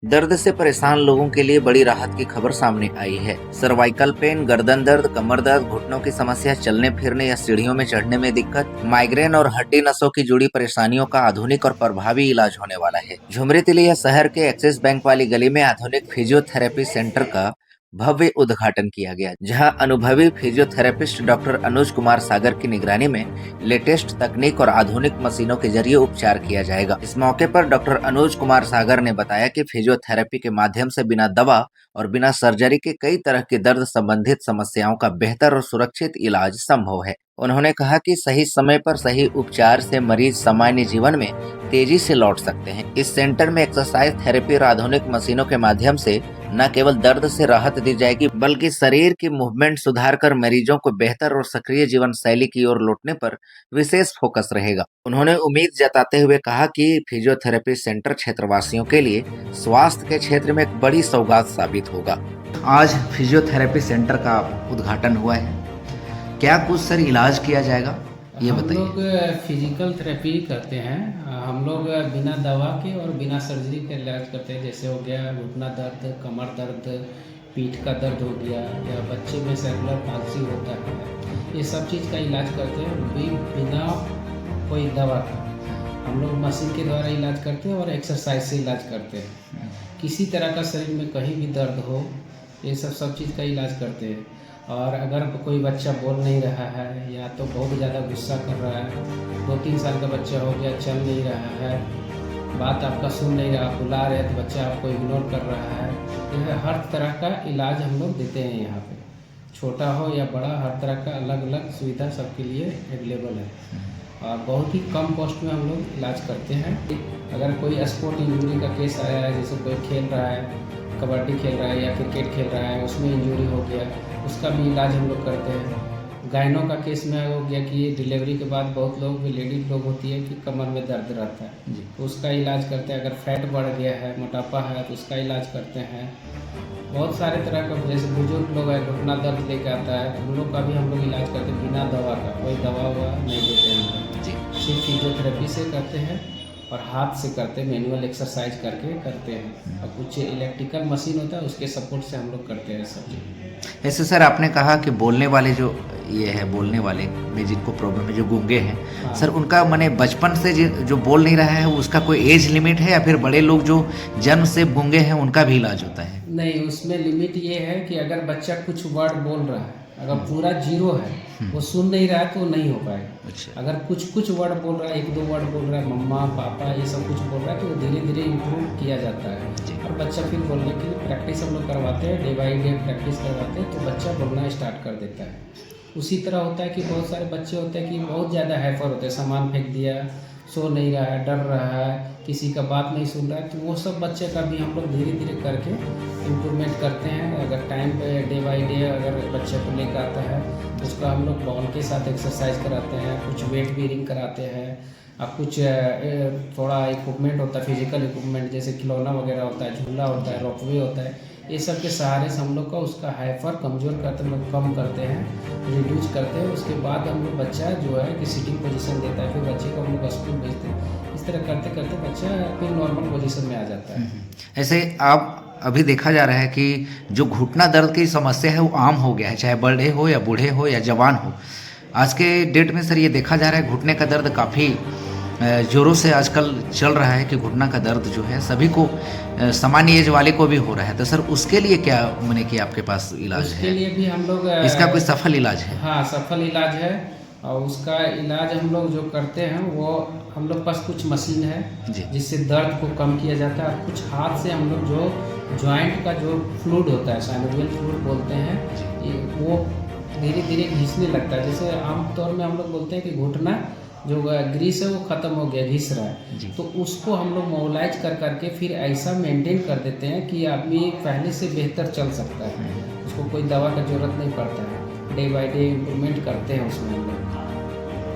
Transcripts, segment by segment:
दर्द से परेशान लोगों के लिए बड़ी राहत की खबर सामने आई है। सर्वाइकल पेन, गर्दन दर्द, कमर दर्द, घुटनों की समस्या, चलने फिरने या सीढ़ियों में चढ़ने में दिक्कत, माइग्रेन और हड्डी नसों की जुड़ी परेशानियों का आधुनिक और प्रभावी इलाज होने वाला है। झुमरी तिलैया शहर के एक्सिस बैंक वाली गली में आधुनिक फिजियोथेरेपी सेंटर का भव्य उद्घाटन किया गया, जहां अनुभवी फिजियोथेरेपिस्ट डॉक्टर अनुज कुमार सागर की निगरानी में लेटेस्ट तकनीक और आधुनिक मशीनों के जरिए उपचार किया जाएगा। इस मौके पर डॉक्टर अनुज कुमार सागर ने बताया कि फिजियोथेरेपी के माध्यम से बिना दवा और बिना सर्जरी के कई तरह की दर्द संबंधित समस्याओं का बेहतर और सुरक्षित इलाज संभव है। उन्होंने कहा कि सही समय पर सही उपचार से मरीज सामान्य जीवन में तेजी से लौट सकते हैं। इस सेंटर में एक्सरसाइज थेरेपी और आधुनिक मशीनों के माध्यम से न केवल दर्द से राहत दी जाएगी, बल्कि शरीर की मूवमेंट सुधार कर मरीजों को बेहतर और सक्रिय जीवन शैली की ओर लौटने पर विशेष फोकस रहेगा। उन्होंने उम्मीद जताते हुए कहा कि फिजियोथेरेपी सेंटर क्षेत्रवासियों के लिए स्वास्थ्य के क्षेत्र में एक बड़ी सौगात साबित होगा। आज फिजियोथेरेपी सेंटर का उद्घाटन हुआ है, क्या कुछ सर इलाज किया जाएगा ये हम बताइए। लोग फिजिकल थेरेपी करते हैं। हम लोग बिना दवा के और बिना सर्जरी के इलाज करते हैं। जैसे हो गया घुटना दर्द, कमर दर्द, पीठ का दर्द हो गया, या बच्चे में सेलुलर पाल्सी होता है, ये सब चीज़ का इलाज करते हैं बिना कोई दवा का। हम लोग मशीन के द्वारा इलाज करते हैं और एक्सरसाइज से इलाज करते हैं। किसी तरह का शरीर में कहीं भी दर्द हो, ये सब चीज़ का इलाज करते हैं। और अगर कोई बच्चा बोल नहीं रहा है या तो बहुत ज़्यादा गुस्सा कर रहा है, 2-3 साल का बच्चा हो गया, चल नहीं रहा है, बात आपका सुन नहीं रहा, बुला रहे तो बच्चा आपको इग्नोर कर रहा है, यह हर तरह का इलाज हम लोग देते हैं यहाँ पे। छोटा हो या बड़ा, हर तरह का अलग अलग सुविधा सबके लिए अवेलेबल है और बहुत ही कम कॉस्ट में हम लोग इलाज करते हैं। अगर कोई स्पोर्ट इंजरी का केस आया है, जैसे कोई खेल रहा है, कबड्डी खेल रहा है या क्रिकेट खेल रहा है, उसमें इंजरी हो गया, उसका भी इलाज हम लोग करते हैं। गायनों का केस में हो गया कि डिलीवरी के बाद बहुत लोग, लेडीज लोग होती है कि कमर में दर्द रहता है, तो उसका इलाज करते हैं। अगर फैट बढ़ गया है, मोटापा है, तो उसका इलाज करते हैं। बहुत सारे तरह का, जैसे बुजुर्ग लोग है, घुटना दर्द लेके आता है, तो उन लोग का भी हम लोग इलाज करते हैं बिना दवा का। कोई दवा हुआ नहीं देते हैं हम लोग, सिर्फ फिजियोथेरेपी से करते हैं और हाथ से करते हैं, मैनुअल एक्सरसाइज करके करते हैं। और कुछ इलेक्ट्रिकल मशीन होता है, उसके सपोर्ट से हम लोग करते हैं सब चीज़। ऐसे सर आपने कहा कि बोलने वाले जो ये है, बोलने वाले में जिनको प्रॉब्लम है, जो गूंगे हैं, हाँ। सर उनका माने बचपन से जो बोल नहीं रहा है उसका कोई एज लिमिट है, या फिर बड़े लोग जो जन्म से गूंगे हैं उनका भी इलाज होता है? नहीं, उसमें लिमिट ये है कि अगर बच्चा कुछ वर्ड बोल रहा है, अगर पूरा जीरो है, वो सुन नहीं रहा है, तो नहीं हो पाएगा। अच्छा। अगर कुछ वर्ड बोल रहा है, 1-2 वर्ड बोल रहा है, मम्मा पापा ये सब कुछ बोल रहा है, तो वो धीरे धीरे इम्प्रूव किया जाता है। और बच्चा फिर बोलने के लिए प्रैक्टिस हम लोग करवाते हैं, डे बाई डे प्रैक्टिस करवाते हैं, तो बच्चा बोलना स्टार्ट कर देता है। उसी तरह होता है कि बहुत सारे बच्चे होते हैं कि बहुत ज़्यादा हाइपर होते हैं, सामान फेंक दिया, सो नहीं रहा है, डर रहा है, किसी का बात नहीं सुन रहा है, तो वो सब बच्चे का भी हम लोग धीरे धीरे करके इम्प्रूवमेंट करते हैं। अगर टाइम पे डे बाई डे अगर बच्चे को लेकर आता है, तो उसका हम लोग बॉल के साथ एक्सरसाइज कराते हैं, कुछ वेट बेयरिंग कराते हैं, और कुछ थोड़ा इक्विपमेंट होता है, फिजिकल इक्विपमेंट, जैसे खिलौना वगैरह होता है, झूला होता है, रोपवे होता है, ये सब के सहारे से हम लोग का उसका हाइपर कमज़ोर करते हैं, कम करते हैं, रिड्यूस करते हैं। उसके बाद हम लोग बच्चा जो है कि सिटिंग पोजीशन देता है, फिर बच्चे को हम लोग स्कूल भेजते हैं। इस तरह करते करते बच्चा फिर नॉर्मल पोजीशन में आ जाता है। ऐसे आप अभी देखा जा रहा है कि जो घुटना दर्द की समस्या है वो आम हो गया है, चाहे बड़े हो या बूढ़े हो या जवान हो। आज के डेट में सर ये देखा जा रहा है घुटने का दर्द काफ़ी ज़ोरों से आजकल चल रहा है कि घुटना का दर्द जो है सभी को, सामान्य एज वाले को भी हो रहा है। तो सर उसके लिए क्या माने कि आपके पास इलाज उसके है? लिए भी हम लोग इसका कोई सफल इलाज है? हाँ, सफल इलाज है। और उसका इलाज हम लोग जो करते हैं, वो हम लोग पास कुछ मशीन है जी। जिससे दर्द को कम किया जाता है। और कुछ हाथ से हम लोग जो जॉइंट का जो फ्लूइड होता है, साइनोवियल फ्लूइड बोलते हैं, वो धीरे धीरे घिसने लगता है। जैसे आमतौर में हम लोग बोलते हैं कि घुटना जो ग्रीस है वो ख़त्म हो गया, घिस रहा है, तो उसको हम लोग मोबिलाइज कर करके फिर ऐसा मेंटेन कर देते हैं कि आदमी पहले से बेहतर चल सकता है, उसको कोई दवा का ज़रूरत नहीं पड़ता है। डे बाई डे इम्प्रूवमेंट करते हैं उसमें हम लोग,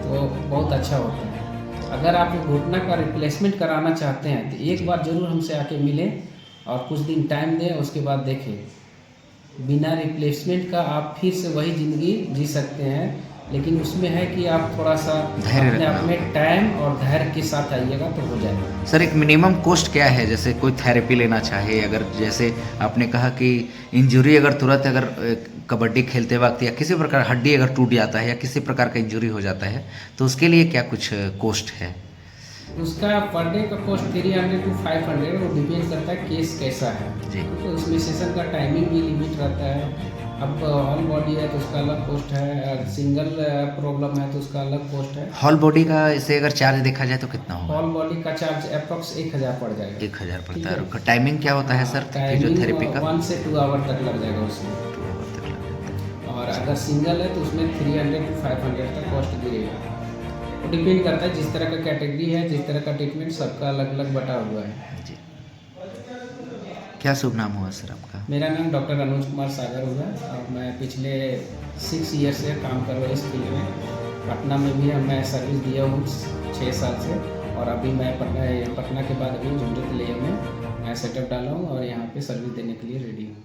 तो बहुत अच्छा होता है। अगर आप घुटना का रिप्लेसमेंट कराना चाहते हैं तो एक बार ज़रूर हमसे आके मिलें और कुछ दिन टाइम दें, उसके बाद देखें। बिना रिप्लेसमेंट का आप फिर से वही ज़िंदगी जी सकते हैं लेकिन उसमें है कि आप थोड़ा सा धैर्य अपने रखना आप में टाइम और धैर्य के साथ आइएगा तो हो जाएगा। सर। एक मिनिमम कॉस्ट क्या है, जैसे कोई थेरेपी लेना चाहे, अगर जैसे आपने कहा कि इंजरी अगर तुरंत अगर कबड्डी खेलते वक्त या किसी प्रकार हड्डी अगर टूट जाता है या किसी प्रकार का इंजरी हो जाता है तो उसके लिए क्या कुछ कॉस्ट है? उसका पर डे का कॉस्ट 300 to 500, वो डिपेंड करता है केस कैसा है। जी। तो उसमें सेशन का टाइमिंग भी लिमिट रहता है। अब ऑल बॉडी है तो उसका अलग कॉस्ट है, सिंगल प्रॉब्लम है तो उसका अलग कॉस्ट है। हॉल बॉडी का इसे अगर चार्ज देखा जाए तो कितना होगा? ऑल बॉडी का चार्ज अप्रॉक्स 1000 पड़ जाएगा। 1000 ठीक पड़ता है। है। और टाइमिंग क्या होता है सर फिजियोथेरेपी का? 1 से 2 आवर तक लग जाएगा उसमें। 2 आवर तक लग जाता है। और अगर सिंगल है तो उसमें 300 to 500 तक कॉस्ट गिरेगा। वो डिपेंड करता है जिस तरह का कैटेगरी है, जिस तरह का ट्रीटमेंट, सबका अलग अलग बटा हुआ है। जी। क्या शुभ नाम हुआ सर आपका? मेरा नाम डॉक्टर अनुज कुमार सागर हुआ और मैं पिछले 6 ईयर से काम कर रहा हूँ इस फील्ड में। पटना में भी मैं सर्विस दिया हूँ 6 साल से, और अभी मैं पटना के बाद अभी झुमरी तलैया में मैं सेटअप डाला हूँ और यहाँ पे सर्विस देने के लिए रेडी हूँ।